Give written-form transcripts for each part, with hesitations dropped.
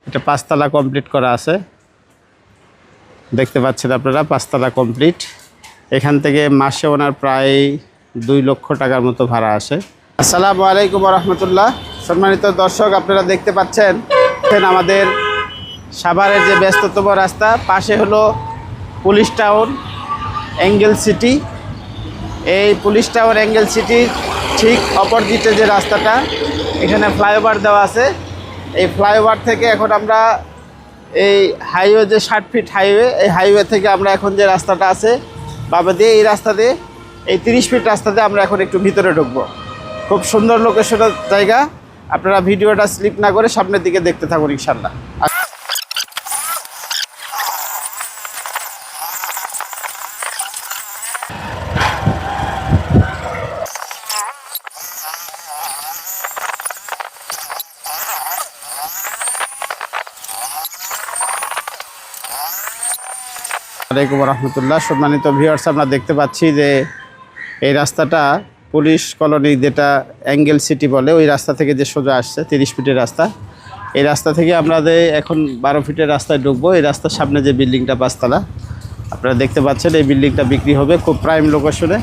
এটা 5 তলা কমপ্লিট করা আছে, দেখতে পাচ্ছেন আপনারা 5 তলা কমপ্লিট। এখান থেকে মাসে ওনার প্রায় 2 লক্ষ টাকার মতো ভাড়া আসে। আসসালামু আলাইকুম রহমতুল্লাহ। সম্মানিত দর্শক, আপনারা দেখতে পাচ্ছেন আমাদের সাভারের যে ব্যস্ততম রাস্তা, পাশে হলো পুলিশ টাউন অ্যাঙ্গেল সিটি। এই পুলিশ টাউন অ্যাঙ্গেল সিটির ঠিক অপোজিটে যে রাস্তাটা, এখানে ফ্লাইওভার দেওয়া আছে। এই ফ্লাইওভার থেকে এখন আমরা এই হাইওয়ে যে 60 ফিট হাইওয়ে, এই হাইওয়ে থেকে আমরা এখন যে রাস্তাটা আছে বাবা দিয়ে, এই রাস্তা দিয়ে এই 30 ফিট রাস্তাতে আমরা এখন একটু ভিতরে ঢুকবো। খুব সুন্দর লোকেশনের জায়গা, আপনারা ভিডিওটা স্লিপ না করে সামনের দিকে দেখতে থাকুন ইনশাল্লাহ। আসসালামু আলাইকুম রহমতুল্লাহ। সম্মানিত ভিউয়ার্স, আমরা দেখতে পাচ্ছি যে এই রাস্তাটা পুলিশ কলোনি, যেটা অ্যাঙ্গেল সিটি বলে, ওই রাস্তা থেকে যে সোজা আসছে 30 ফিটের রাস্তা। এই রাস্তা থেকে আমরা এখন 12 ফিটের রাস্তায় ঢুকবো। এই রাস্তার সামনে যে বিল্ডিংটা 5 তলা আপনারা দেখতে পাচ্ছেন, এই বিল্ডিংটা বিক্রি হবে খুব প্রাইম লোকেশনে,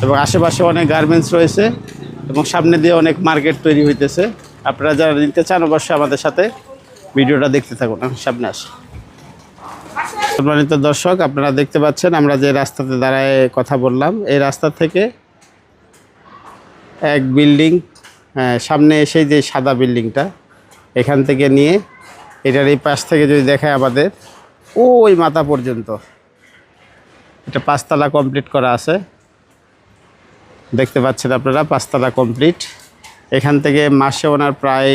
এবং আশেপাশে অনেক গার্মেন্টস রয়েছে এবং সামনে দিয়ে অনেক মার্কেট তৈরি হইতেছে। আপনারা যারা নিতে চান অবশ্যই আমাদের সাথে ভিডিওটা দেখতে থাকুন। এখন সামনে আসি। সম্মানিত দর্শক, আপনারা দেখতে পাচ্ছেন আমরা যে রাস্তাতে দাঁড়ায় কথা বললাম, এই রাস্তা থেকে এক বিল্ডিং সামনে এসে যে সাদা বিল্ডিংটা, এখান থেকে নিয়ে এটার এই পাশ থেকে যদি দেখায় আমাদের ওই মাথা পর্যন্ত, এটা 5 তলা কমপ্লিট করা আছে, দেখতে পাচ্ছেন আপনারা 5 তলা কমপ্লিট। এখান থেকে মাসে ওনার প্রায়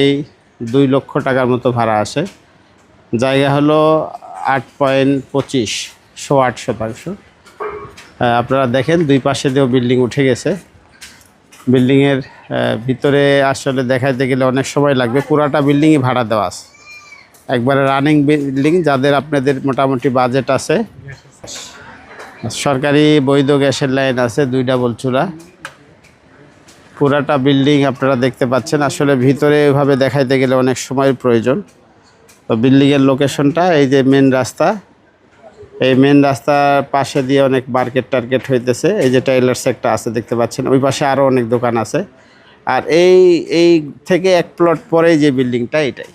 2 লক্ষ টাকার মতো ভাড়া আসে। জায়গা হলো 8.25 8 শতাংশ। আপনারা দেখেন দুই পাশে দিয়েও বিল্ডিং উঠে গেছে। বিল্ডিংয়ের ভিতরে আসলে দেখাইতে গেলে অনেক সময় লাগবে। পুরাটা বিল্ডিংই ভাড়া দেওয়া আছে, একবারে রানিং বিল্ডিং। যাদের আপনাদের মোটামুটি বাজেট আছে, সরকারি বৈধ গ্যাসের লাইন আছে, 2 ডাবল চুলা, পুরাটা বিল্ডিং আপনারা দেখতে পাচ্ছেন। আসলে ভিতরে এভাবে দেখাইতে গেলে অনেক সময়ের প্রয়োজন। তো বিল্ডিংয়ের লোকেশনটা এই যে মেন রাস্তা, এই মেন রাস্তার পাশে দিয়ে অনেক মার্কেট টার্গেট হইতেছে। এই যে টাইলার্স একটা আছে দেখতে পাচ্ছেন, ওই পাশে আরও অনেক দোকান আছে। আর এই থেকে 1 প্লট পরেই যে বিল্ডিংটা, এটাই